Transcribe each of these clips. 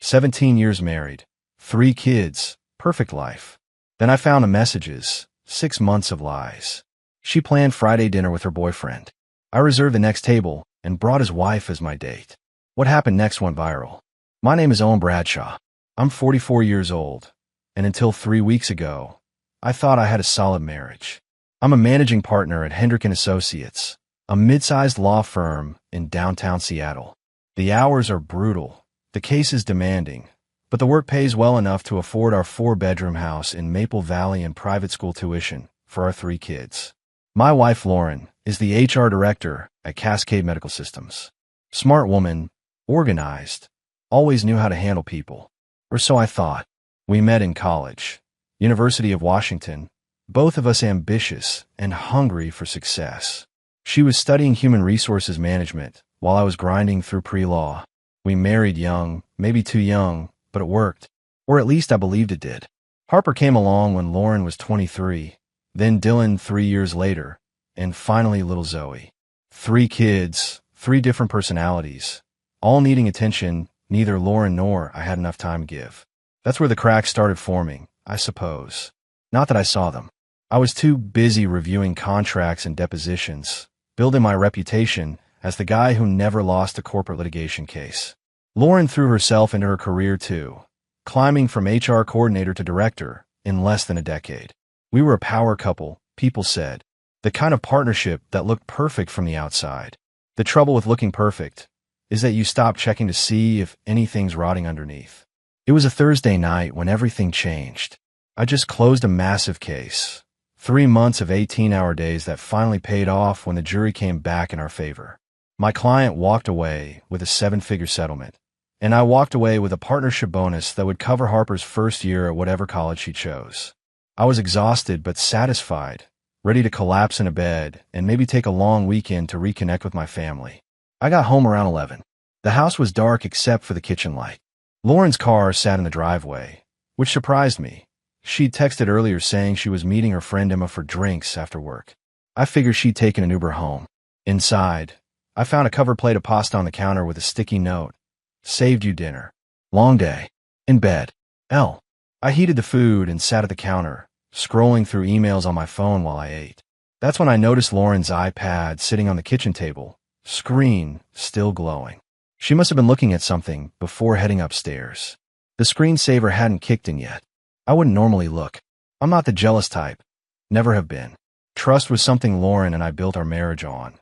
17 years married, 3 kids, perfect life. Then I found the messages, 6 months of lies. She planned Friday dinner with her boyfriend. I reserved the next table and brought his wife as my date. What happened next went viral. My name is Owen Bradshaw. I'm 44 years old, and until 3 weeks ago, I thought I had a solid marriage. I'm a managing partner at Hendrick & Associates, a mid-sized law firm in downtown Seattle. The hours are brutal, the case is demanding, but the work pays well enough to afford our 4-bedroom house in Maple Valley and private school tuition for our 3 kids. My wife, Lauren, is the HR director at Cascade Medical Systems. Smart woman, organized, always knew how to handle people. Or so I thought. We met in college, University of Washington, both of us ambitious and hungry for success. She was studying human resources management while I was grinding through pre-law. We married young, maybe too young, but it worked. Or at least I believed it did. Harper came along when Lauren was 23, then Dylan 3 years later, and finally little Zoe. 3 kids, 3 different personalities, all needing attention. Neither Lauren nor I had enough time to give. That's where the cracks started forming, I suppose. Not that I saw them. I was too busy reviewing contracts and depositions, building my reputation as the guy who never lost a corporate litigation case. Lauren threw herself into her career too, climbing from HR coordinator to director in less than a decade. We were a power couple, people said. The kind of partnership that looked perfect from the outside. The trouble with looking perfect is that you stop checking to see if anything's rotting underneath. It was a Thursday night when everything changed. I just closed a massive case. 3 months of 18-hour days that finally paid off when the jury came back in our favor. My client walked away with a 7-figure settlement, and I walked away with a partnership bonus that would cover Harper's first year at whatever college she chose. I was exhausted but satisfied, ready to collapse in a bed and maybe take a long weekend to reconnect with my family. I got home around 11. The house was dark except for the kitchen light. Lauren's car sat in the driveway, which surprised me. She'd texted earlier saying she was meeting her friend Emma for drinks after work. I figured she'd taken an Uber home. Inside, I found a covered plate of pasta on the counter with a sticky note. Saved you dinner. Long day. In bed. L. I heated the food and sat at the counter, scrolling through emails on my phone while I ate. That's when I noticed Lauren's iPad sitting on the kitchen table, screen still glowing. She must have been looking at something before heading upstairs. The screensaver hadn't kicked in yet. I wouldn't normally look. I'm not the jealous type. Never have been. Trust was something Lauren and I built our marriage on.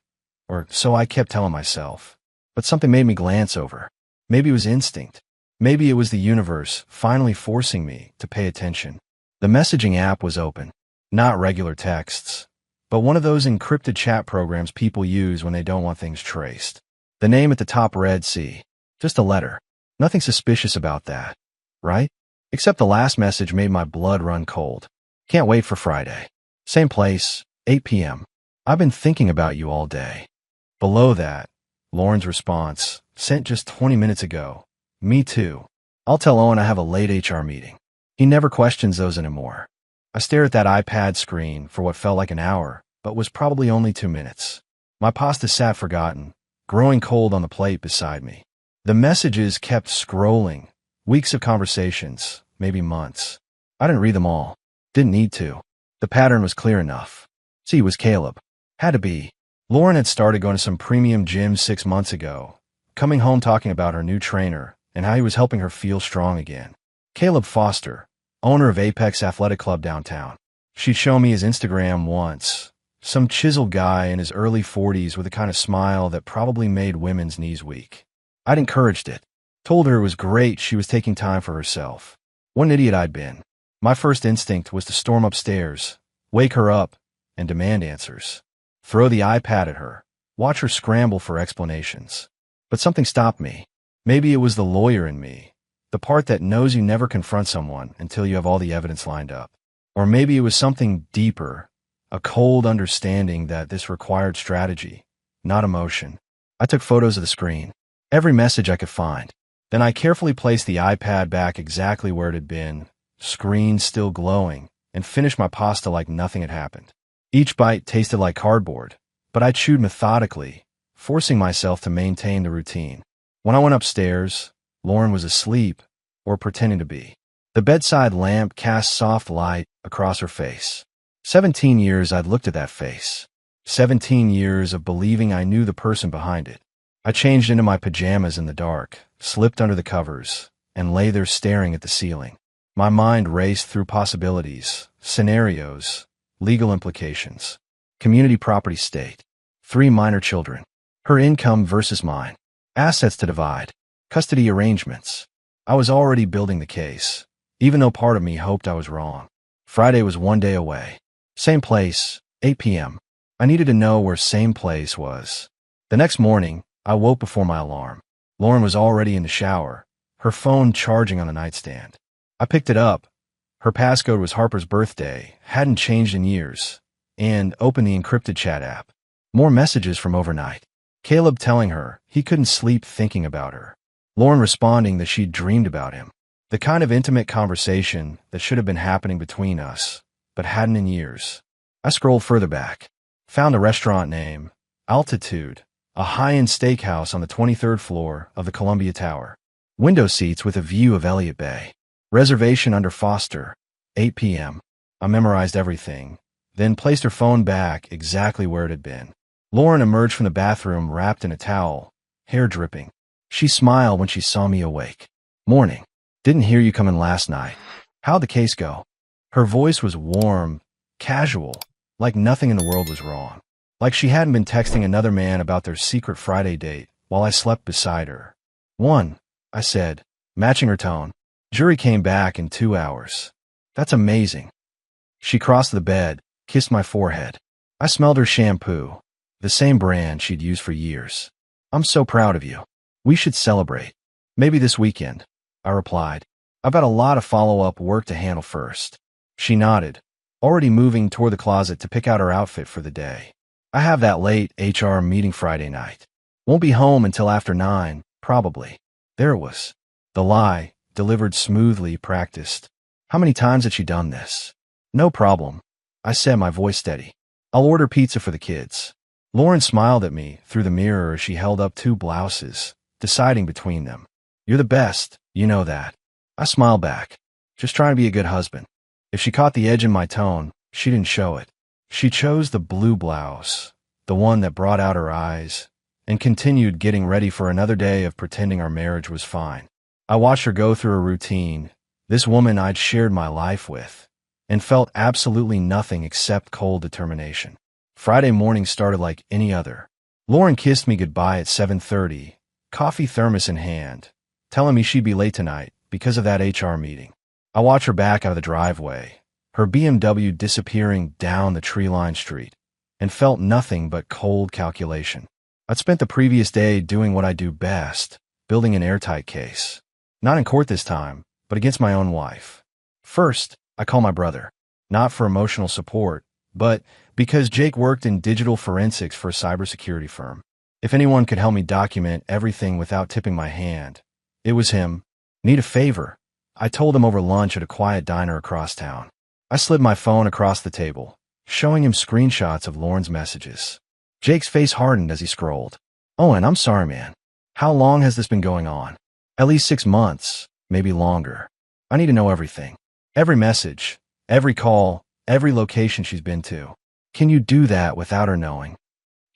Or so I kept telling myself. But something made me glance over. Maybe it was instinct. Maybe it was the universe finally forcing me to pay attention. The messaging app was open. Not regular texts, but one of those encrypted chat programs people use when they don't want things traced. The name at the top read C. Just a letter. Nothing suspicious about that, right? Except the last message made my blood run cold. Can't wait for Friday. Same place, 8 p.m. I've been thinking about you all day. Below that, Lauren's response, sent just 20 minutes ago. Me too. I'll tell Owen I have a late HR meeting. He never questions those anymore. I stared at that iPad screen for what felt like an hour, but was probably only 2 minutes. My pasta sat forgotten, growing cold on the plate beside me. The messages kept scrolling. Weeks of conversations, maybe months. I didn't read them all. Didn't need to. The pattern was clear enough. C was Caleb. Had to be. Lauren had started going to some premium gym 6 months ago, coming home talking about her new trainer and how he was helping her feel strong again. Caleb Foster, owner of Apex Athletic Club downtown. She'd shown me his Instagram once. Some chiseled guy in his early 40s with a kind of smile that probably made women's knees weak. I'd encouraged it. Told her it was great she was taking time for herself. What an idiot I'd been. My first instinct was to storm upstairs, wake her up, and demand answers. Throw the iPad at her, watch her scramble for explanations. But something stopped me. Maybe it was the lawyer in me, the part that knows you never confront someone until you have all the evidence lined up. Or maybe it was something deeper, a cold understanding that this required strategy, not emotion. I took photos of the screen, every message I could find. Then I carefully placed the iPad back exactly where it had been, screen still glowing, and finished my pasta like nothing had happened. Each bite tasted like cardboard, but I chewed methodically, forcing myself to maintain the routine. When I went upstairs, Lauren was asleep or pretending to be. The bedside lamp cast soft light across her face. 17 years I'd looked at that face. 17 years of believing I knew the person behind it. I changed into my pajamas in the dark, slipped under the covers, and lay there staring at the ceiling. My mind raced through possibilities, scenarios, legal implications. Community property state. 3 minor children. Her income versus mine. Assets to divide. Custody arrangements. I was already building the case, even though part of me hoped I was wrong. Friday was 1 day away. Same place, 8 p.m. I needed to know where same place was. The next morning, I woke before my alarm. Lauren was already in the shower, her phone charging on the nightstand. I picked it up. Her passcode was Harper's birthday, hadn't changed in years, and opened the encrypted chat app. More messages from overnight. Caleb telling her he couldn't sleep thinking about her. Lauren responding that she'd dreamed about him. The kind of intimate conversation that should have been happening between us, but hadn't in years. I scrolled further back. Found a restaurant name, Altitude, a high-end steakhouse on the 23rd floor of the Columbia Tower. Window seats with a view of Elliott Bay. Reservation under Foster, 8 p.m. I memorized everything, then placed her phone back exactly where it had been. Lauren emerged from the bathroom wrapped in a towel, hair dripping. She smiled when she saw me awake. Morning. Didn't hear you come in last night. How'd the case go? Her voice was warm, casual, like nothing in the world was wrong. Like she hadn't been texting another man about their secret Friday date while I slept beside her. 1, I said, matching her tone. Jury came back in 2 hours. That's amazing. She crossed the bed, kissed my forehead. I smelled her shampoo, the same brand she'd used for years. I'm so proud of you. We should celebrate. Maybe this weekend, I replied. I've got a lot of follow-up work to handle first. She nodded, already moving toward the closet to pick out her outfit for the day. I have that late HR meeting Friday night. Won't be home until after 9, probably. There it was. The lie, delivered smoothly, practiced. How many times had she done this? No problem, I said, my voice steady. I'll order pizza for the kids. Lauren smiled at me through the mirror as she held up 2 blouses, deciding between them. You're the best, you know that. I smiled back, just trying to be a good husband. If she caught the edge in my tone, she didn't show it. She chose the blue blouse, the one that brought out her eyes, and continued getting ready for another day of pretending our marriage was fine. I watched her go through a routine, this woman I'd shared my life with, and felt absolutely nothing except cold determination. Friday morning started like any other. Lauren kissed me goodbye at 7:30, coffee thermos in hand, telling me she'd be late tonight because of that HR meeting. I watched her back out of the driveway, her BMW disappearing down the tree-lined street, and felt nothing but cold calculation. I'd spent the previous day doing what I do best, building an airtight case. Not in court this time, but against my own wife. First, I call my brother, not for emotional support, but because Jake worked in digital forensics for a cybersecurity firm. If anyone could help me document everything without tipping my hand, it was him. Need a favor? I told him over lunch at a quiet diner across town. I slid my phone across the table, showing him screenshots of Lauren's messages. Jake's face hardened as he scrolled. Owen, I'm sorry, man. How long has this been going on? At least 6 months, maybe longer. I need to know everything. Every message, every call, every location she's been to. Can you do that without her knowing?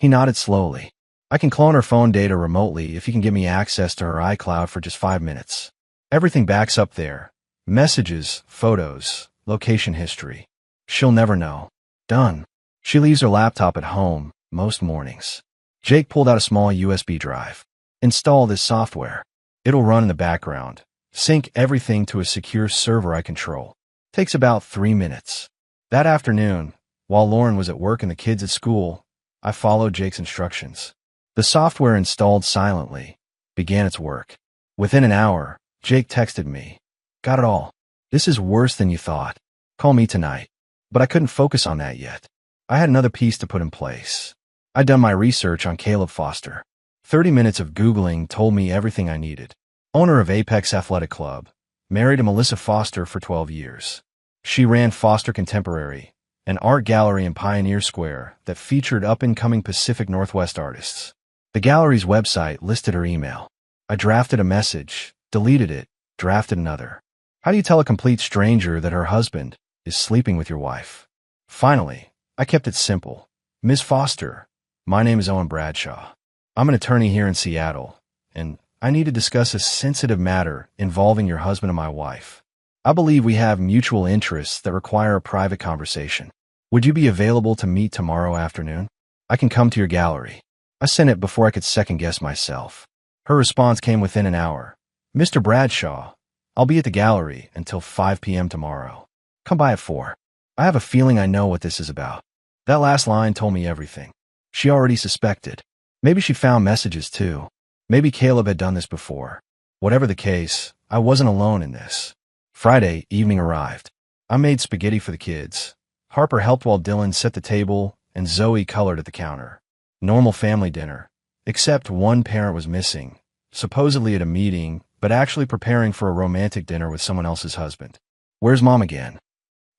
He nodded slowly. I can clone her phone data remotely if you can give me access to her iCloud for just 5 minutes. Everything backs up there. Messages, photos, location history. She'll never know. Done. She leaves her laptop at home most mornings. Jake pulled out a small USB drive. Install this software. It'll run in the background. Sync everything to a secure server I control. Takes about 3 minutes. That afternoon, while Lauren was at work and the kids at school, I followed Jake's instructions. The software installed silently, began its work. Within an hour, Jake texted me. Got it all. This is worse than you thought. Call me tonight. But I couldn't focus on that yet. I had another piece to put in place. I'd done my research on Caleb Foster. 30 minutes of Googling told me everything I needed. Owner of Apex Athletic Club, married to Melissa Foster for 12 years. She ran Foster Contemporary, an art gallery in Pioneer Square that featured up-and-coming Pacific Northwest artists. The gallery's website listed her email. I drafted a message, deleted it, drafted another. How do you tell a complete stranger that her husband is sleeping with your wife? Finally, I kept it simple. Ms. Foster, my name is Owen Bradshaw. I'm an attorney here in Seattle, and I need to discuss a sensitive matter involving your husband and my wife. I believe we have mutual interests that require a private conversation. Would you be available to meet tomorrow afternoon? I can come to your gallery. I sent it before I could second-guess myself. Her response came within an hour. Mr. Bradshaw, I'll be at the gallery until 5 p.m. tomorrow. Come by at 4. I have a feeling I know what this is about. That last line told me everything. She already suspected. Maybe she found messages too. Maybe Caleb had done this before. Whatever the case, I wasn't alone in this. Friday evening arrived. I made spaghetti for the kids. Harper helped while Dylan set the table, and Zoe colored at the counter. Normal family dinner. Except one parent was missing, supposedly at a meeting, but actually preparing for a romantic dinner with someone else's husband. Where's Mom again?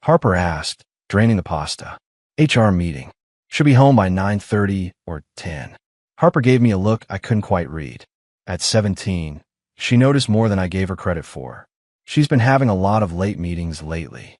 Harper asked, draining the pasta. HR meeting. Should be home by 9:30 or 10. Harper gave me a look I couldn't quite read. At 17, she noticed more than I gave her credit for. She's been having a lot of late meetings lately.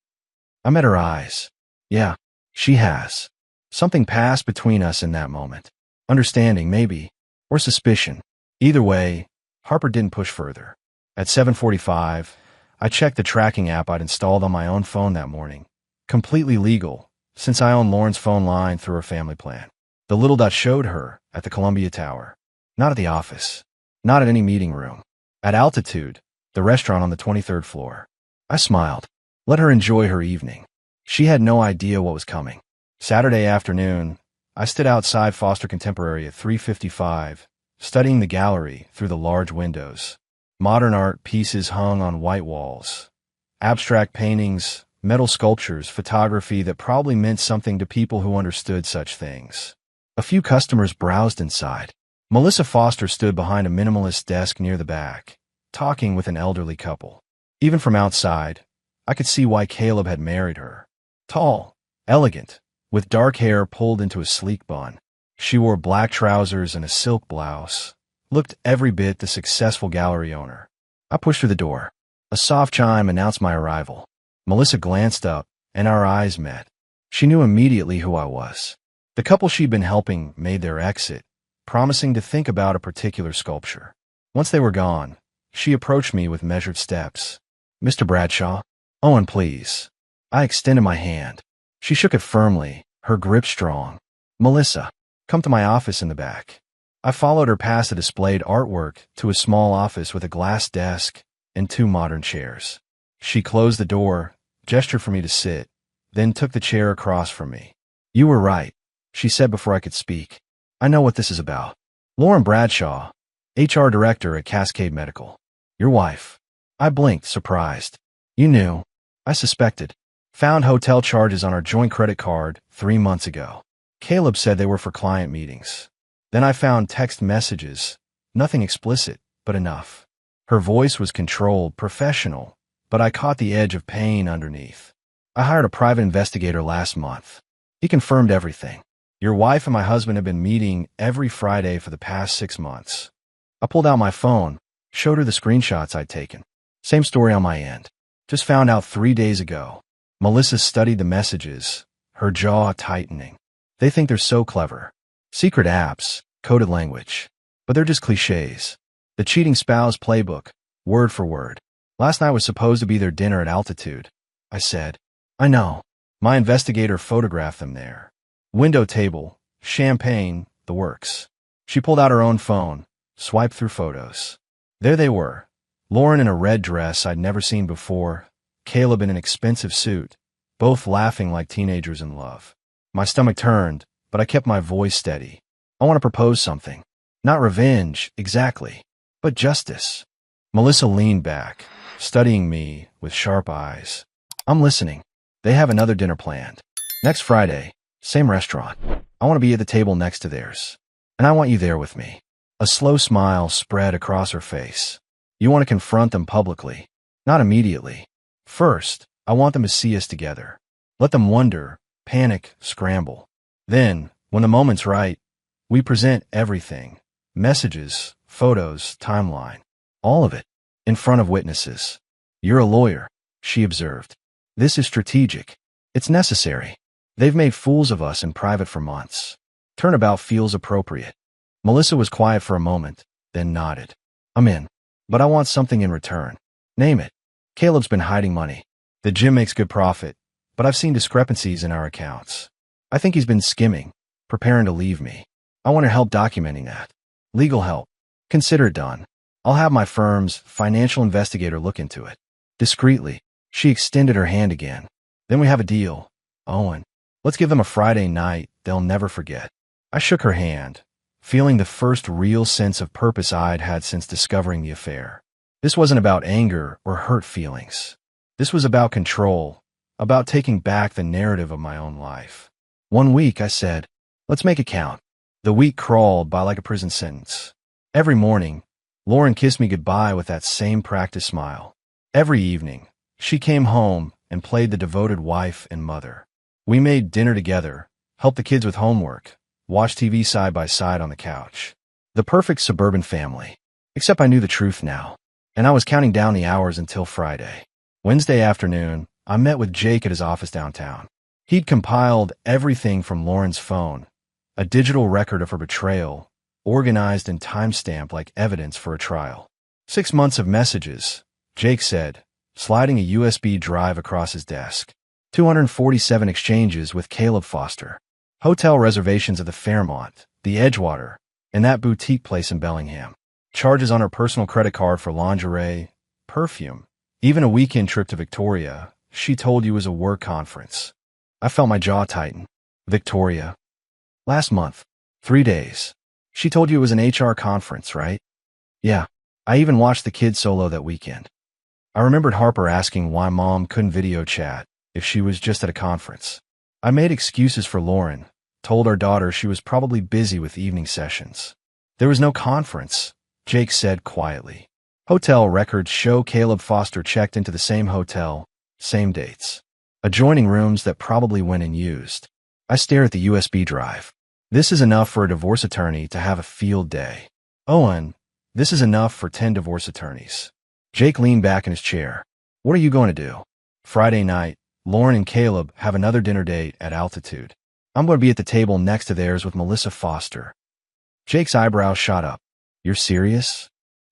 I met her eyes. Yeah, she has. Something passed between us in that moment. Understanding, maybe, or suspicion. Either way, Harper didn't push further. At 7:45, I checked the tracking app I'd installed on my own phone that morning. Completely legal, since I own Lauren's phone line through her family plan. The little dot showed her at the Columbia Tower. Not at the office. Not at any meeting room. At Altitude, the restaurant on the 23rd floor. I smiled. Let her enjoy her evening. She had no idea what was coming. Saturday afternoon, I stood outside Foster Contemporary at 3:55, studying the gallery through the large windows. Modern art pieces hung on white walls. Abstract paintings, metal sculptures, photography that probably meant something to people who understood such things. A few customers browsed inside. Melissa Foster stood behind a minimalist desk near the back, talking with an elderly couple. Even from outside, I could see why Caleb had married her. Tall, elegant, with dark hair pulled into a sleek bun. She wore black trousers and a silk blouse. Looked every bit the successful gallery owner. I pushed through the door. A soft chime announced my arrival. Melissa glanced up, and our eyes met. She knew immediately who I was. The couple she'd been helping made their exit, promising to think about a particular sculpture. Once they were gone, she approached me with measured steps. Mr. Bradshaw? Owen, please. I extended my hand. She shook it firmly, her grip strong. Melissa, come to my office in the back. I followed her past the displayed artwork to a small office with a glass desk and 2 modern chairs. She closed the door, gestured for me to sit, then took the chair across from me. You were right, she said before I could speak. I know what this is about. Lauren Bradshaw, HR Director at Cascade Medical. Your wife. I blinked, surprised. You knew. I suspected. Found hotel charges on our joint credit card 3 months ago. Caleb said they were for client meetings. Then I found text messages. Nothing explicit, but enough. Her voice was controlled, professional, but I caught the edge of pain underneath. I hired a private investigator last month. He confirmed everything. Your wife and my husband have been meeting every Friday for the past 6 months. I pulled out my phone, showed her the screenshots I'd taken. Same story on my end. Just found out 3 days ago. Melissa studied the messages, her jaw tightening. They think they're so clever. Secret apps, coded language. But they're just cliches. The cheating spouse playbook, word for word. Last night was supposed to be their dinner at Altitude. I said, I know. My investigator photographed them there. Window table, champagne, the works. She pulled out her own phone, swiped through photos. There they were. Lauren in a red dress I'd never seen before, Caleb in an expensive suit, both laughing like teenagers in love. My stomach turned, but I kept my voice steady. I want to propose something. Not revenge, exactly, but justice. Melissa leaned back, studying me with sharp eyes. I'm listening. They have another dinner planned. Next Friday, same restaurant. I want to be at the table next to theirs. And I want you there with me. A slow smile spread across her face. You want to confront them publicly. Not immediately. First, I want them to see us together. Let them wonder, panic, scramble. Then, when the moment's right, we present everything. Messages, photos, timeline. All of it. in front of witnesses. You're a lawyer, she observed. This is strategic. It's necessary. They've made fools of us in private for months. Turnabout feels appropriate. Melissa was quiet for a moment, then nodded. I'm in. But I want something in return. Name it. Caleb's been hiding money. The gym makes good profit, but I've seen discrepancies in our accounts. I think he's been skimming, preparing to leave me. I want her help documenting that. Legal help. Consider it done. I'll have my firm's financial investigator look into it. Discreetly, she extended her hand again. Then we have a deal. Owen, let's give them a Friday night they'll never forget. I shook her hand, feeling the first real sense of purpose I'd had since discovering the affair. This wasn't about anger or hurt feelings. This was about control, about taking back the narrative of my own life. One week, I said, let's make it count. The week crawled by like a prison sentence. Every morning, Lauren kissed me goodbye with that same practice smile. Every evening, she came home and played the devoted wife and mother. We made dinner together, helped the kids with homework, watched TV side by side on the couch. The perfect suburban family. Except I knew the truth now, and I was counting down the hours until Friday. Wednesday afternoon, I met with Jake at his office downtown. He'd compiled everything from Lauren's phone, a digital record of her betrayal, organized and time-stamped like evidence for a trial. 6 months of messages, Jake said, sliding a USB drive across his desk. 247 exchanges with Caleb Foster. Hotel reservations at the Fairmont, the Edgewater, and that boutique place in Bellingham. Charges on her personal credit card for lingerie, perfume, even a weekend trip to Victoria. She told you was a work conference. I felt my jaw tighten. Victoria. Last month. 3 days. She told you it was an HR conference, right? Yeah. I even watched the kids solo that weekend. I remembered Harper asking why Mom couldn't video chat if she was just at a conference. I made excuses for Lauren, told our daughter she was probably busy with evening sessions. There was no conference, Jake said quietly. Hotel records show Caleb Foster checked into the same hotel, same dates. Adjoining rooms that probably went unused. I stare at the USB drive. This is enough for a divorce attorney to have a field day. Owen, this is enough for 10 divorce attorneys. Jake leaned back in his chair. What are you going to do? Friday night, Lauren and Caleb have another dinner date at Altitude. I'm going to be at the table next to theirs with Melissa Foster. Jake's eyebrows shot up. You're serious?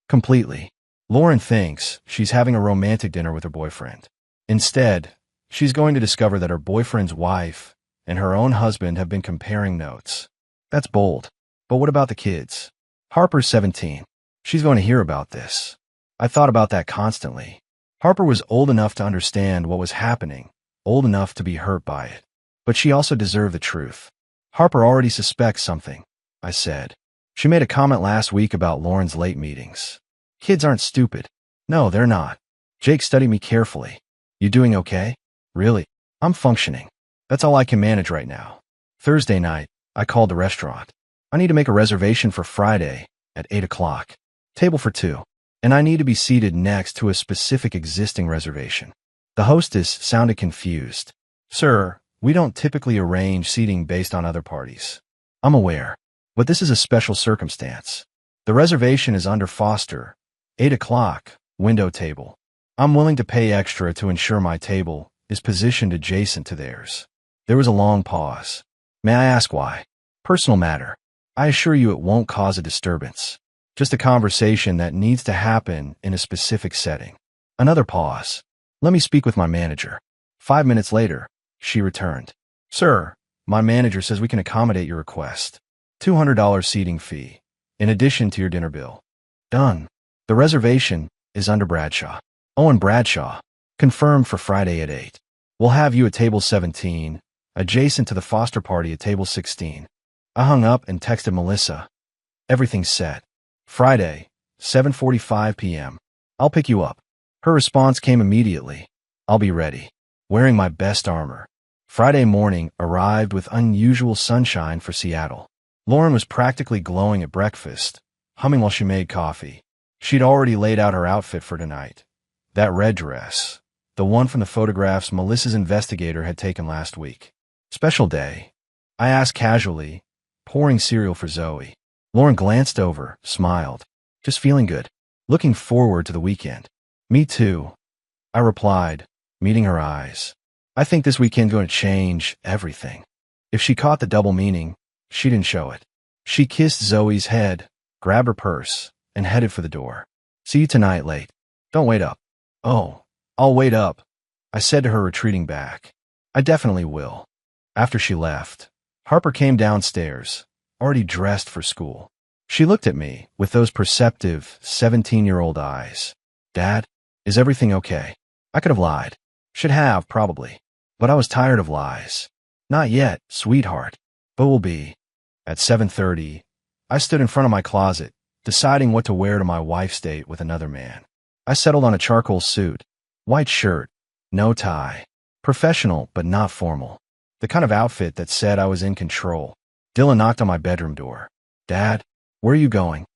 Completely. Lauren thinks she's having a romantic dinner with her boyfriend. Instead, she's going to discover that her boyfriend's wife and her own husband have been comparing notes. That's bold. But what about the kids? Harper's 17. She's going to hear about this. I thought about that constantly. Harper was old enough to understand what was happening, old enough to be hurt by it. But she also deserved the truth. Harper already suspects something, I said. She made a comment last week about Lauren's late meetings. Kids aren't stupid. No, they're not. Jake studied me carefully. You doing okay? Really? I'm functioning. That's all I can manage right now. Thursday night, I called the restaurant. I need to make a reservation for Friday at 8 o'clock. Table for 2. And I need to be seated next to a specific existing reservation. The hostess sounded confused. Sir, we don't typically arrange seating based on other parties. I'm aware, but this is a special circumstance. The reservation is under Foster. 8 o'clock, window table. I'm willing to pay extra to ensure my table is positioned adjacent to theirs. There was a long pause. May I ask why? Personal matter. I assure you it won't cause a disturbance. Just a conversation that needs to happen in a specific setting. Another pause. Let me speak with my manager. 5 minutes later, she returned. Sir, my manager says we can accommodate your request. $200 seating fee, in addition to your dinner bill. Done. The reservation is under Bradshaw. Owen Bradshaw. Confirmed for Friday at 8. We'll have you at table 17, adjacent to the Foster party at table 16. I hung up and texted Melissa. Everything's set. Friday, 7:45 p.m. I'll pick you up. Her response came immediately. I'll be ready. Wearing my best armor. Friday morning arrived with unusual sunshine for Seattle. Lauren was practically glowing at breakfast, humming while she made coffee. She'd already laid out her outfit for tonight. That red dress, the one from the photographs Melissa's investigator had taken last week. Special day. I asked casually, pouring cereal for Zoe. Lauren glanced over, smiled. Just feeling good. Looking forward to the weekend. Me too, I replied, meeting her eyes. I think this weekend's going to change everything. If she caught the double meaning, she didn't show it. She kissed Zoe's head, grabbed her purse, and headed for the door. See you tonight late. Don't wait up. Oh, I'll wait up, I said to her, retreating back. I definitely will. After she left, Harper came downstairs, already dressed for school. She looked at me with those perceptive 17-year-old eyes. Dad, is everything okay? I could have lied. Should have, probably. But I was tired of lies. Not yet, sweetheart. But will be. At 7:30, I stood in front of my closet, deciding what to wear to my wife's date with another man. I settled on a charcoal suit, white shirt, no tie. Professional, but not formal. The kind of outfit that said I was in control. Dylan knocked on my bedroom door. Dad, where are you going?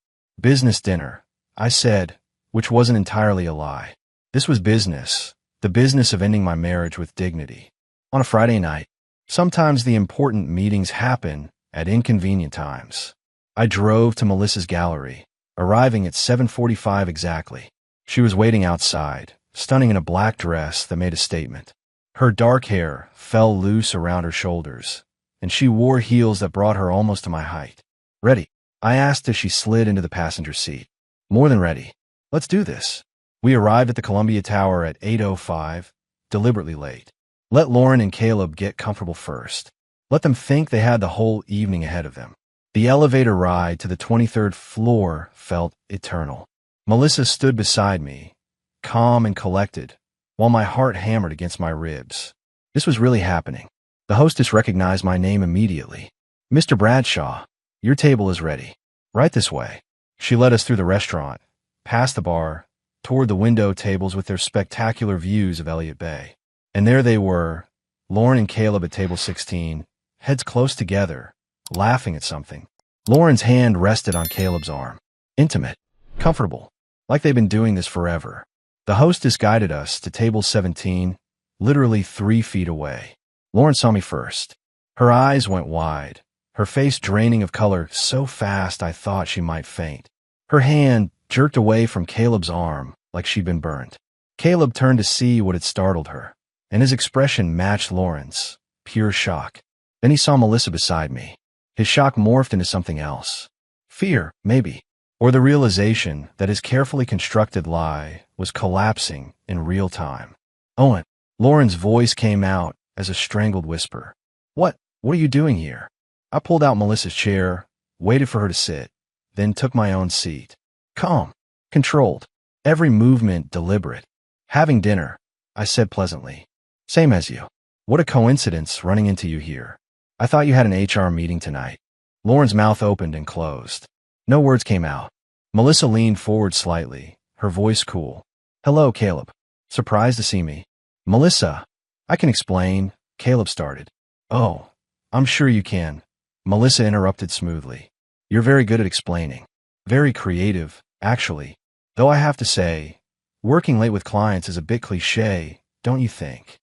Business dinner, I said, which wasn't entirely a lie. This was business, the business of ending my marriage with dignity. On a Friday night, sometimes the important meetings happen at inconvenient times. I drove to Melissa's gallery, arriving at 7:45 exactly. She was waiting outside, stunning in a black dress that made a statement. Her dark hair fell loose around her shoulders, and she wore heels that brought her almost to my height. Ready? I asked as she slid into the passenger seat. More than ready. Let's do this. We arrived at the Columbia Tower at 8:05, deliberately late. Let Lauren and Caleb get comfortable first. Let them think they had the whole evening ahead of them. The elevator ride to the 23rd floor felt eternal. Melissa stood beside me, calm and collected, while my heart hammered against my ribs. This was really happening. The hostess recognized my name immediately. Mr. Bradshaw, your table is ready. Right this way. She led us through the restaurant, past the bar, toward the window tables with their spectacular views of Elliott Bay. And there they were, Lauren and Caleb at table 16, heads close together, laughing at something. Lauren's hand rested on Caleb's arm. Intimate, comfortable, like they'd been doing this forever. The hostess guided us to table 17, literally 3 feet away. Lauren saw me first. Her eyes went wide, her face draining of color so fast I thought she might faint. Her hand jerked away from Caleb's arm like she'd been burned. Caleb turned to see what had startled her, and his expression matched Lauren's, pure shock. Then he saw Melissa beside me. His shock morphed into something else. Fear, maybe. Or the realization that his carefully constructed lie was collapsing in real time. Owen, Lauren's voice came out as a strangled whisper. What are you doing here? I pulled out Melissa's chair, waited for her to sit, then took my own seat. Calm, controlled, every movement deliberate. Having dinner, I said pleasantly. Same as you. What a coincidence running into you here. I thought you had an HR meeting tonight. Lauren's mouth opened and closed. No words came out. Melissa leaned forward slightly, her voice cool. Hello, Caleb. Surprised to see me? Melissa, I can explain, Caleb started. Oh, I'm sure you can. Melissa interrupted smoothly. You're very good at explaining. Very creative, actually. Though I have to say, working late with clients is a bit cliché, don't you think?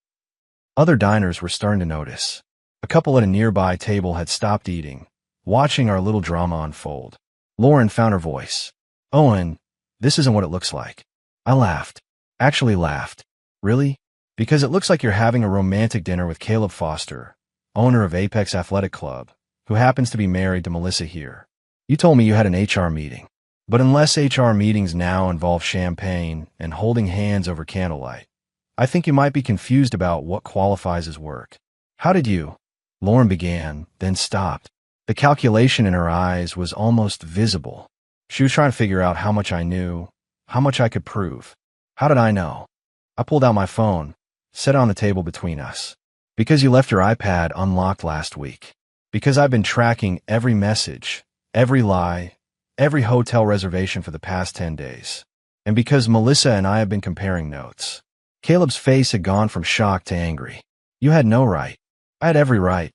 Other diners were starting to notice. A couple at a nearby table had stopped eating, watching our little drama unfold. Lauren found her voice. Owen, this isn't what it looks like. I laughed. Actually laughed. Really? Because it looks like you're having a romantic dinner with Caleb Foster, owner of Apex Athletic Club, who happens to be married to Melissa here. You told me you had an HR meeting. But unless HR meetings now involve champagne and holding hands over candlelight, I think you might be confused about what qualifies as work. How did you? Lauren began, then stopped. The calculation in her eyes was almost visible. She was trying to figure out how much I knew, how much I could prove. How did I know? I pulled out my phone, set it on the table between us. Because you left your iPad unlocked last week. Because I've been tracking every message, every lie, every hotel reservation for the past 10 days. And because Melissa and I have been comparing notes. Caleb's face had gone from shock to angry. You had no right. I had every right,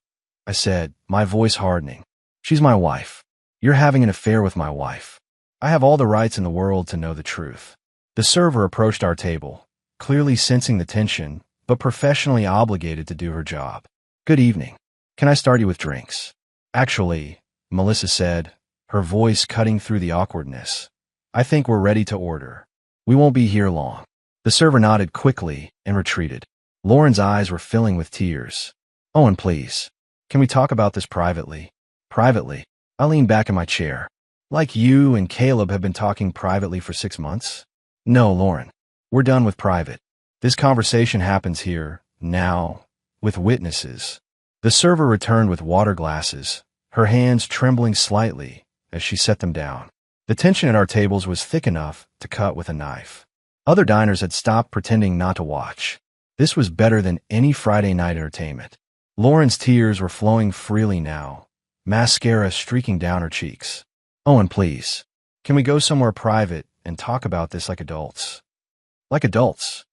I said, my voice hardening. She's my wife. You're having an affair with my wife. I have all the rights in the world to know the truth. The server approached our table, clearly sensing the tension, but professionally obligated to do her job. Good evening. Can I start you with drinks? Actually, Melissa said, her voice cutting through the awkwardness. I think we're ready to order. We won't be here long. The server nodded quickly and retreated. Lauren's eyes were filling with tears. Owen, please. Can we talk about this privately? Privately? I leaned back in my chair. Like you and Caleb have been talking privately for 6 months? No, Lauren. We're done with private. This conversation happens here, now, with witnesses. The server returned with water glasses, her hands trembling slightly as she set them down. The tension at our tables was thick enough to cut with a knife. Other diners had stopped pretending not to watch. This was better than any Friday night entertainment. Lauren's tears were flowing freely now, mascara streaking down her cheeks. Owen, please. Can we go somewhere private and talk about this like adults? Like adults.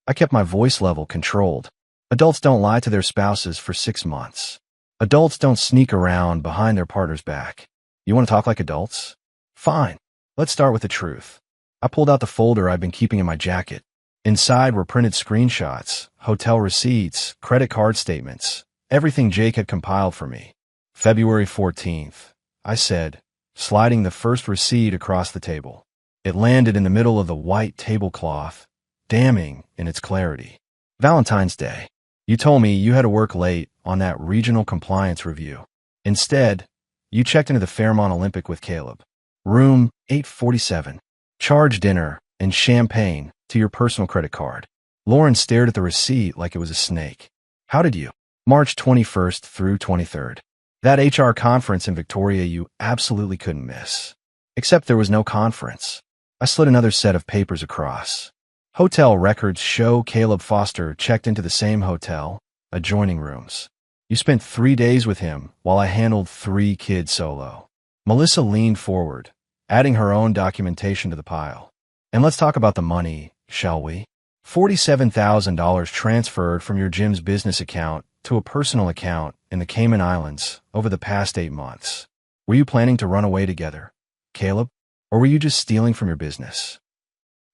I kept my voice level controlled. Adults don't lie to their spouses for 6 months. Adults don't sneak around behind their partner's back. You want to talk like adults? Fine. Let's start with the truth. I pulled out the folder I've been keeping in my jacket. Inside were printed screenshots, hotel receipts, credit card statements, everything Jake had compiled for me. February 14th, I said, sliding the first receipt across the table. It landed in the middle of the white tablecloth, damning in its clarity. Valentine's Day. You told me you had to work late on that regional compliance review. Instead, you checked into the Fairmont Olympic with Caleb. Room 847. Charge dinner and champagne to your personal credit card. Lauren stared at the receipt like it was a snake. How did you? March 21st through 23rd. That HR conference in Victoria you absolutely couldn't miss. Except there was no conference. I slid another set of papers across. Hotel records show Caleb Foster checked into the same hotel, adjoining rooms. You spent 3 days with him while I handled 3 kids solo. Melissa leaned forward, adding her own documentation to the pile. And let's talk about the money, shall we? $47,000 transferred from your gym's business account to a personal account in the Cayman Islands over the past 8 months. Were you planning to run away together, Caleb? Or were you just stealing from your business?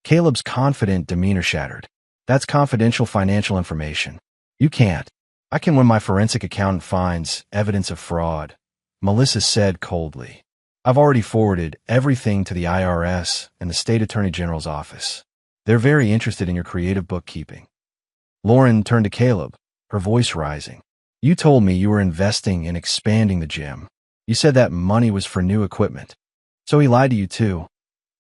Caleb's confident demeanor shattered. That's confidential financial information. You can't. I can when my forensic accountant finds evidence of fraud, Melissa said coldly. I've already forwarded everything to the IRS and the State Attorney General's office. They're very interested in your creative bookkeeping. Lauren turned to Caleb, her voice rising. You told me you were investing in expanding the gym. You said that money was for new equipment. So he lied to you too.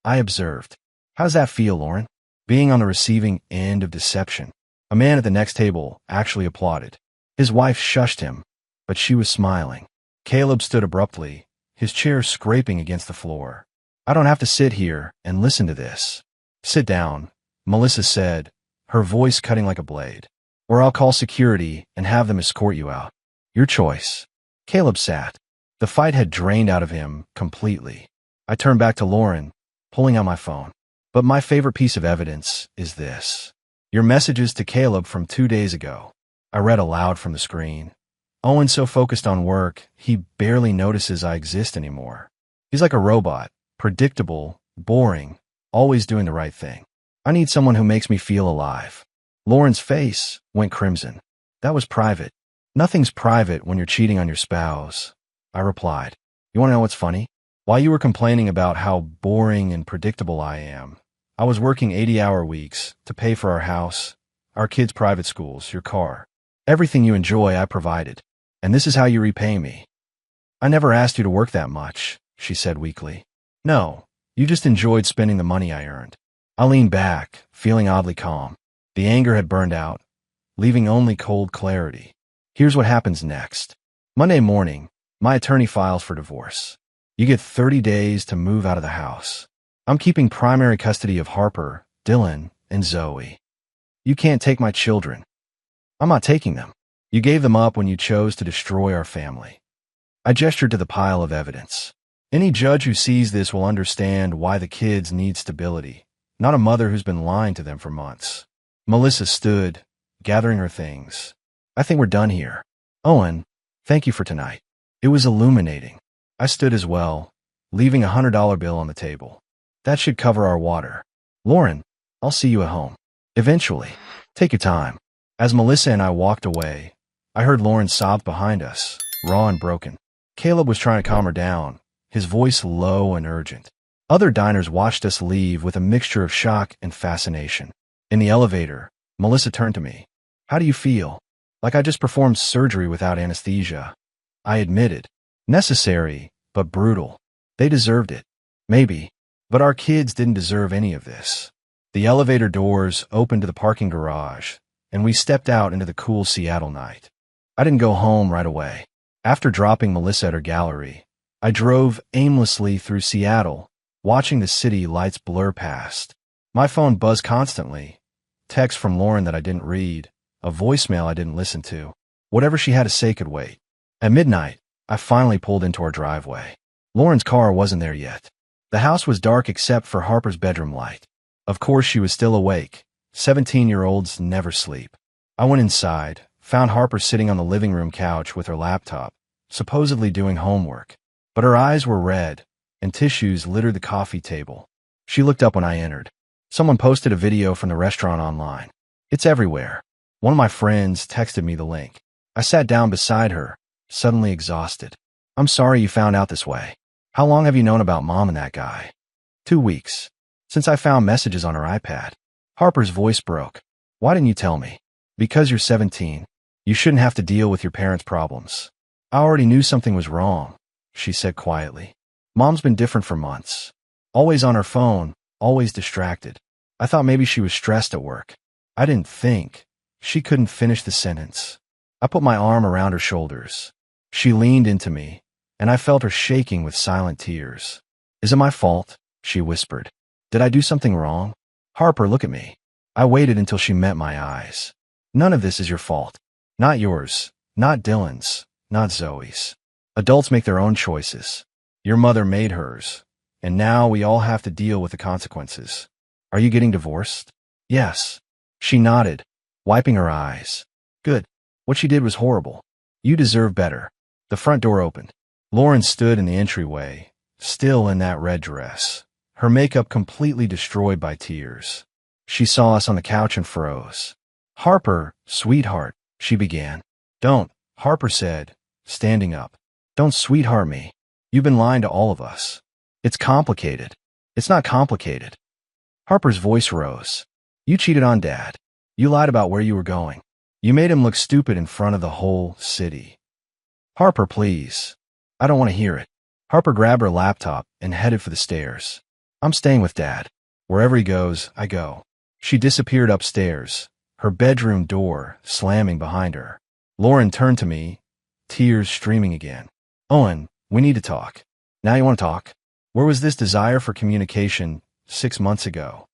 I observed. How does that feel, Lauren? Being on the receiving end of deception. A man at the next table actually applauded. His wife shushed him, but she was smiling. Caleb stood abruptly, his chair scraping against the floor. I don't have to sit here and listen to this. Sit down, Melissa said, her voice cutting like a blade. Or I'll call security and have them escort you out. Your choice. Caleb sat. The fight had drained out of him completely. I turned back to Lauren, pulling out my phone. But my favorite piece of evidence is this. Your messages to Caleb from 2 days ago. I read aloud from the screen. Owen's so focused on work, he barely notices I exist anymore. He's like a robot, predictable, boring, always doing the right thing. I need someone who makes me feel alive. Lauren's face went crimson. That was private. Nothing's private when you're cheating on your spouse, I replied. You want to know what's funny? While you were complaining about how boring and predictable I am, I was working 80-hour weeks to pay for our house, our kids' private schools, your car. Everything you enjoy, I provided. And this is how you repay me. I never asked you to work that much, she said weakly. No, you just enjoyed spending the money I earned. I leaned back, feeling oddly calm. The anger had burned out, leaving only cold clarity. Here's what happens next. Monday morning, my attorney files for divorce. You get 30 days to move out of the house. I'm keeping primary custody of Harper, Dylan, and Zoe. You can't take my children. I'm not taking them. You gave them up when you chose to destroy our family. I gestured to the pile of evidence. Any judge who sees this will understand why the kids need stability, not a mother who's been lying to them for months. Melissa stood, gathering her things. I think we're done here. Owen, thank you for tonight. It was illuminating. I stood as well, leaving a $100 bill on the table. That should cover our water. Lauren, I'll see you at home. Eventually. Take your time. As Melissa and I walked away, I heard Lauren sob behind us, raw and broken. Caleb was trying to calm her down, his voice low and urgent. Other diners watched us leave with a mixture of shock and fascination. In the elevator, Melissa turned to me. "How do you feel?" "Like I just performed surgery without anesthesia." I admitted. "Necessary, but brutal. They deserved it." "Maybe. But our kids didn't deserve any of this." The elevator doors opened to the parking garage, and we stepped out into the cool Seattle night. I didn't go home right away. After dropping Melissa at her gallery, I drove aimlessly through Seattle, watching the city lights blur past. My phone buzzed constantly. Text from Lauren that I didn't read, a voicemail I didn't listen to. Whatever she had to say could wait. At midnight, I finally pulled into our driveway. Lauren's car wasn't there yet. The house was dark except for Harper's bedroom light. Of course she was still awake. 17-year-olds never sleep. I went inside, found Harper sitting on the living room couch with her laptop, supposedly doing homework. But her eyes were red, and tissues littered the coffee table. She looked up when I entered. Someone posted a video from the restaurant online. It's everywhere. One of my friends texted me the link. I sat down beside her, suddenly exhausted. "I'm sorry you found out this way. How long have you known about Mom and that guy?" 2 weeks. Since I found messages on her iPad. Harper's voice broke. "Why didn't you tell me?" "Because you're 17. You shouldn't have to deal with your parents' problems." "I already knew something was wrong," she said quietly. "Mom's been different for months. Always on her phone, always distracted. I thought maybe she was stressed at work." I didn't think. She couldn't finish the sentence. I put my arm around her shoulders. She leaned into me, and I felt her shaking with silent tears. "Is it my fault?" she whispered. "Did I do something wrong?" "Harper, look at me." I waited until she met my eyes. "None of this is your fault. Not yours, not Dylan's, not Zoe's. Adults make their own choices. Your mother made hers, and now we all have to deal with the consequences. Are you getting divorced?" "Yes." She nodded, wiping her eyes. "Good. What she did was horrible. You deserve better." The front door opened. Lauren stood in the entryway, still in that red dress, her makeup completely destroyed by tears. She saw us on the couch and froze. "Harper, sweetheart," she began. "Don't," Harper said, standing up. "Don't sweetheart me. You've been lying to all of us. It's complicated." "It's not complicated." Harper's voice rose. "You cheated on Dad. You lied about where you were going. You made him look stupid in front of the whole city." "Harper, please." "I don't want to hear it." Harper grabbed her laptop and headed for the stairs. "I'm staying with Dad. Wherever he goes, I go." She disappeared upstairs, her bedroom door slamming behind her. Lauren turned to me, tears streaming again. "Owen, we need to talk." "Now you want to talk?" "Where was this desire for communication 6 months ago?"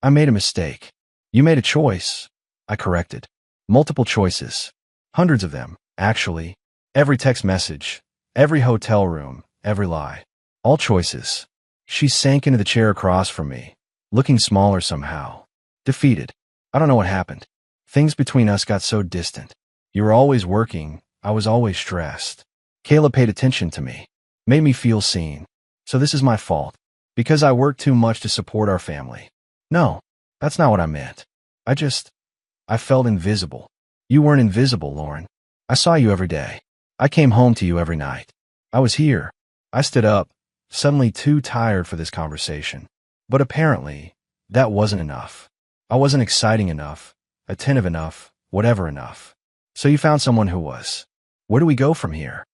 "I made a mistake." "You made a choice," I corrected. "Multiple choices. Hundreds of them, actually. Every text message, every hotel room, every lie. All choices." She sank into the chair across from me, looking smaller somehow. Defeated. "I don't know what happened. Things between us got so distant. You were always working, I was always stressed. Kayla paid attention to me, made me feel seen. So this is my fault. Because I worked too much to support our family." "No, that's not what I meant. I felt invisible." "You weren't invisible, Lauren. I saw you every day. I came home to you every night. I was here." I stood up, suddenly too tired for this conversation. But apparently, that wasn't enough. I wasn't exciting enough, attentive enough, whatever enough. "So you found someone who was. Where do we go from here?"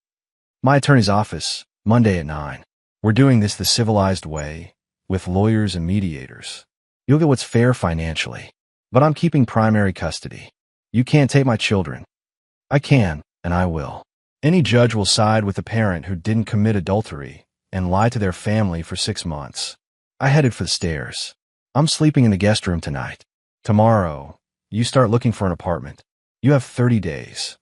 "My attorney's office, Monday at 9. We're doing this the civilized way, with lawyers and mediators. You'll get what's fair financially. But I'm keeping primary custody. You can't take my children." "I can, and I will. Any judge will side with the parent who didn't commit adultery and lie to their family for 6 months." I headed for the stairs. "I'm sleeping in the guest room tonight. Tomorrow, you start looking for an apartment. You have 30 days.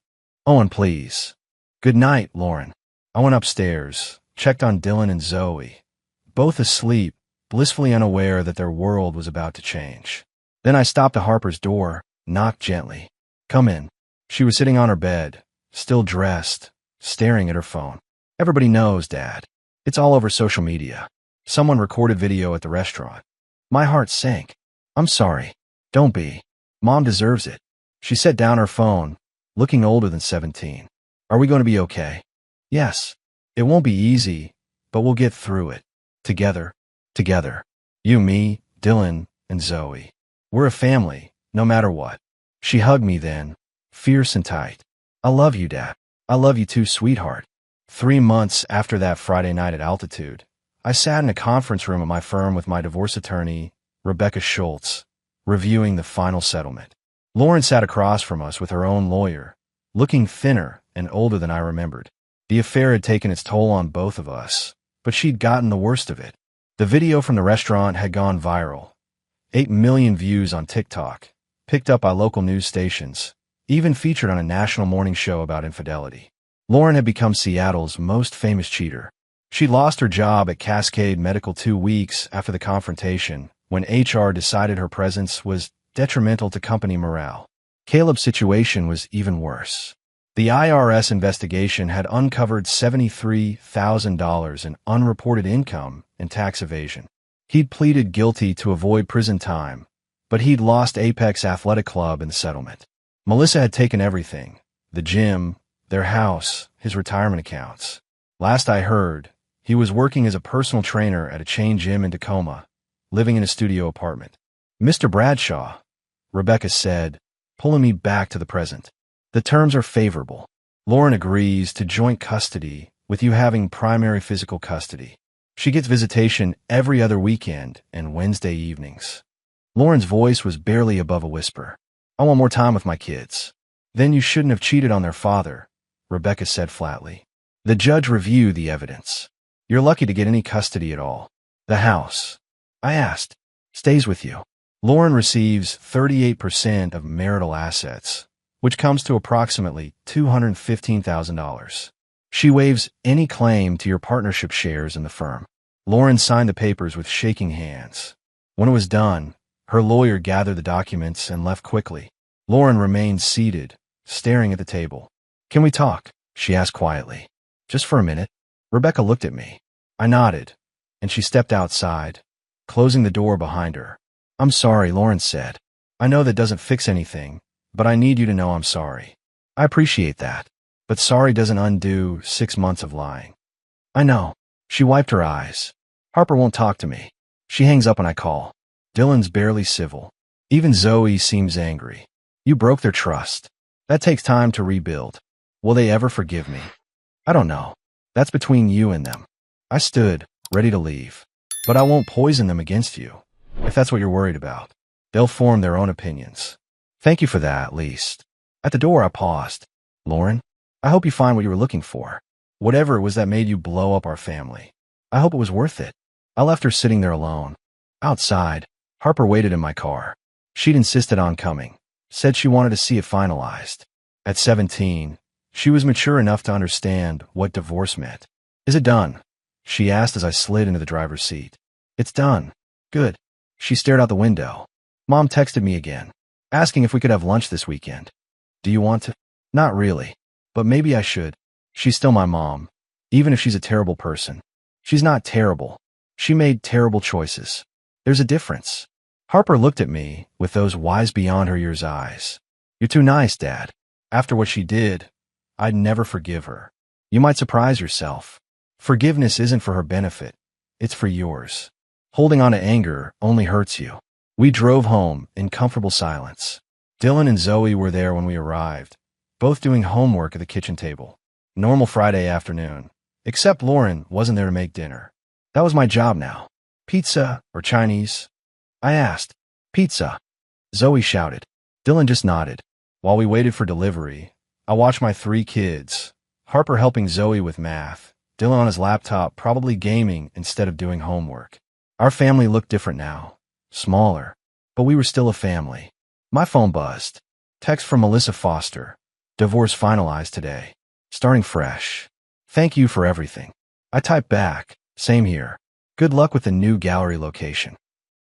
Owen, please." "Good night, Lauren." I went upstairs, checked on Dylan and Zoe, both asleep, blissfully unaware that their world was about to change. Then I stopped at Harper's door, knocked gently. "Come in." She was sitting on her bed, still dressed, staring at her phone. "Everybody knows, Dad. It's all over social media. Someone recorded video at the restaurant." My heart sank. "I'm sorry. Don't be. Mom deserves it." She set down her phone, looking older than 17. "Are we going to be okay?" "Yes. It won't be easy, but we'll get through it. Together." Together. You, me, Dylan, and Zoe. We're a family, no matter what. She hugged me then, fierce and tight. I love you, Dad. I love you too, sweetheart. 3 months after that Friday night at Altitude, I sat in a conference room at my firm with my divorce attorney, Rebecca Schultz, reviewing the final settlement. Lauren sat across from us with her own lawyer, looking thinner and older than I remembered. The affair had taken its toll on both of us, but she'd gotten the worst of it. The video from the restaurant had gone viral. 8 million views on TikTok, picked up by local news stations, even featured on a national morning show about infidelity. Lauren had become Seattle's most famous cheater. She lost her job at Cascade Medical 2 weeks after the confrontation, when HR decided her presence was detrimental to company morale. Caleb's situation was even worse. The IRS investigation had uncovered $73,000 in unreported income and tax evasion. He'd pleaded guilty to avoid prison time, but he'd lost Apex Athletic Club in the settlement. Melissa had taken everything: the gym, their house, his retirement accounts. Last I heard, he was working as a personal trainer at a chain gym in Tacoma, living in a studio apartment. Mr. Bradshaw, Rebecca said, pulling me back to the present. The terms are favorable. Lauren agrees to joint custody, with you having primary physical custody. She gets visitation every other weekend and Wednesday evenings. Lauren's voice was barely above a whisper. I want more time with my kids. Then you shouldn't have cheated on their father, Rebecca said flatly. The judge reviewed the evidence. You're lucky to get any custody at all. The house, I asked, stays with you. Lauren receives 38% of marital assets, which comes to approximately $215,000. She waives any claim to your partnership shares in the firm. Lauren signed the papers with shaking hands. When it was done, her lawyer gathered the documents and left quickly. Lauren remained seated, staring at the table. Can we talk? She asked quietly. Just for a minute. Rebecca looked at me. I nodded, and she stepped outside, closing the door behind her. I'm sorry, Lauren said. I know that doesn't fix anything, but I need you to know I'm sorry. I appreciate that, but sorry doesn't undo 6 months of lying. I know. She wiped her eyes. Harper won't talk to me. She hangs up when I call. Dylan's barely civil. Even Zoe seems angry. You broke their trust. That takes time to rebuild. Will they ever forgive me? I don't know. That's between you and them. I stood, ready to leave. But I won't poison them against you, if that's what you're worried about. They'll form their own opinions. Thank you for that, at least. At the door, I paused. Lauren, I hope you find what you were looking for. Whatever it was that made you blow up our family. I hope it was worth it. I left her sitting there alone. Outside, Harper waited in my car. She'd insisted on coming. Said she wanted to see it finalized. At 17, she was mature enough to understand what divorce meant. Is it done? She asked as I slid into the driver's seat. It's done. Good. She stared out the window. Mom texted me again, asking if we could have lunch this weekend. Do you want to? Not really, but maybe I should. She's still my mom, even if she's a terrible person. She's not terrible. She made terrible choices. There's a difference. Harper looked at me with those wise beyond her years eyes. You're too nice, Dad. After what she did, I'd never forgive her. You might surprise yourself. Forgiveness isn't for her benefit. It's for yours. Holding on to anger only hurts you. We drove home in comfortable silence. Dylan and Zoe were there when we arrived, both doing homework at the kitchen table. Normal Friday afternoon, except Lauren wasn't there to make dinner. That was my job now. Pizza or Chinese? I asked. Pizza. Zoe shouted. Dylan just nodded. While we waited for delivery, I watched my 3 kids, Harper helping Zoe with math, Dylan on his laptop probably gaming instead of doing homework. Our family looked different now. Smaller, but we were still a family. My phone buzzed. Text from Melissa Foster. Divorce finalized today. Starting fresh. Thank you for everything. I typed back. Same here. Good luck with the new gallery location.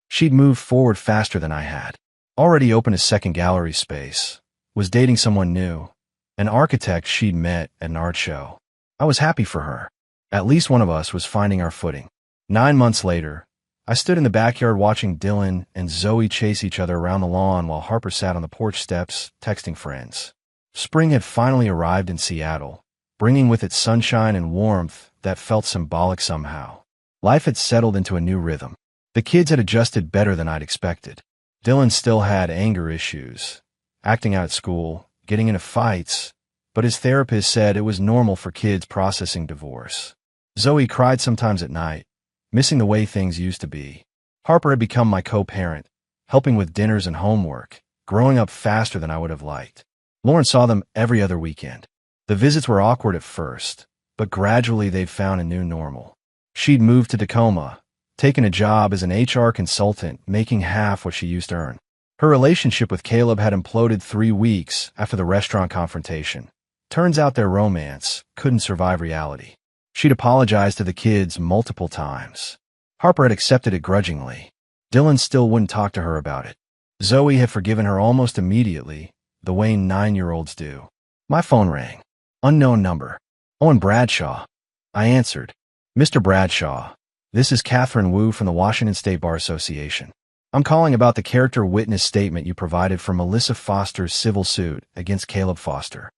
She'd moved forward faster than I had. Already opened a second gallery space. Was dating someone new. An architect she'd met at an art show. I was happy for her. At least one of us was finding our footing. 9 months later, I stood in the backyard watching Dylan and Zoe chase each other around the lawn while Harper sat on the porch steps, texting friends. Spring had finally arrived in Seattle, bringing with it sunshine and warmth that felt symbolic somehow. Life had settled into a new rhythm. The kids had adjusted better than I'd expected. Dylan still had anger issues, acting out at school, getting into fights, but his therapist said it was normal for kids processing divorce. Zoe cried sometimes at night, missing the way things used to be. Harper had become my co-parent, helping with dinners and homework, growing up faster than I would have liked. Lauren saw them every other weekend. The visits were awkward at first, but gradually they'd found a new normal. She'd moved to Tacoma, taken a job as an HR consultant, making half what she used to earn. Her relationship with Caleb had imploded 3 weeks after the restaurant confrontation. Turns out their romance couldn't survive reality. She'd apologized to the kids multiple times. Harper had accepted it grudgingly. Dylan still wouldn't talk to her about it. Zoe had forgiven her almost immediately, the way 9-year-olds do. My phone rang. Unknown number. Owen Bradshaw. I answered. Mr. Bradshaw, this is Catherine Wu from the Washington State Bar Association. I'm calling about the character witness statement you provided for Melissa Foster's civil suit against Caleb Foster.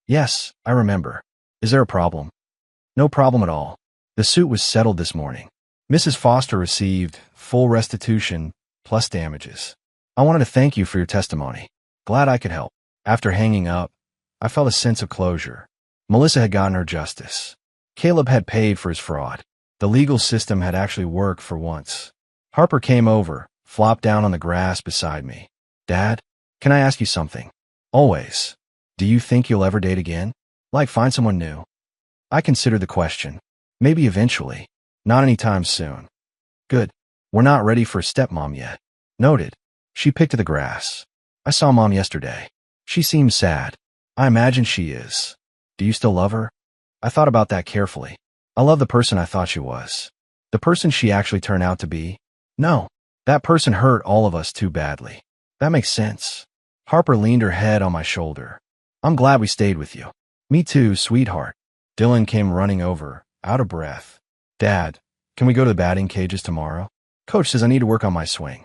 Yes, I remember. Is there a problem? No problem at all. The suit was settled this morning. Mrs. Foster received full restitution plus damages. I wanted to thank you for your testimony. Glad I could help. After hanging up, I felt a sense of closure. Melissa had gotten her justice. Caleb had paid for his fraud. The legal system had actually worked for once. Harper came over, flopped down on the grass beside me. Dad, can I ask you something? Always. Do you think you'll ever date again? Like find someone new? I considered the question. Maybe eventually. Not anytime soon. Good. We're not ready for a stepmom yet. Noted. She picked at the grass. I saw Mom yesterday. She seems sad. I imagine she is. Do you still love her? I thought about that carefully. I love the person I thought she was. The person she actually turned out to be? No. That person hurt all of us too badly. That makes sense. Harper leaned her head on my shoulder. I'm glad we stayed with you. Me too, sweetheart. Dylan came running over, out of breath. Dad, can we go to the batting cages tomorrow? Coach says I need to work on my swing.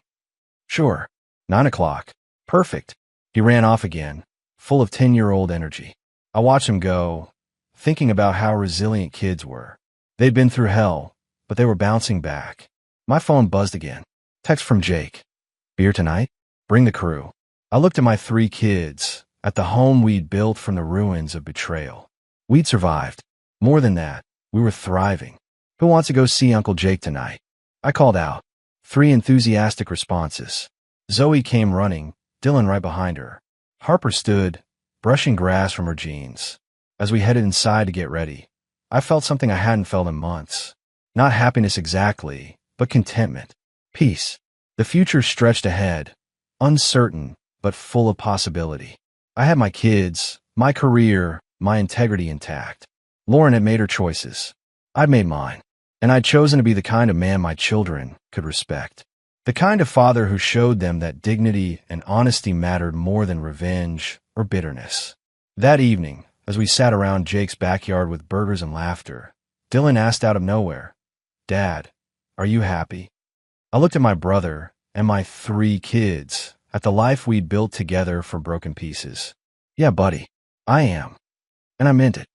Sure. 9 o'clock. Perfect. He ran off again, full of 10-year-old energy. I watched him go, thinking about how resilient kids were. They'd been through hell, but they were bouncing back. My phone buzzed again. Text from Jake. Beer tonight? Bring the crew. I looked at my 3 kids, at the home we'd built from the ruins of betrayal. We'd survived. More than that, we were thriving. Who wants to go see Uncle Jake tonight? I called out. 3 enthusiastic responses. Zoe came running, Dylan right behind her. Harper stood, brushing grass from her jeans. As we headed inside to get ready, I felt something I hadn't felt in months. Not happiness exactly, but contentment. Peace. The future stretched ahead, uncertain, but full of possibility. I had my kids, my career, my integrity intact. Lauren had made her choices. I'd made mine. And I'd chosen to be the kind of man my children could respect. The kind of father who showed them that dignity and honesty mattered more than revenge or bitterness. That evening, as we sat around Jake's backyard with burgers and laughter, Dylan asked out of nowhere, Dad, are you happy? I looked at my brother and my 3 kids, at the life we'd built together from broken pieces. Yeah, buddy, I am. And I meant it.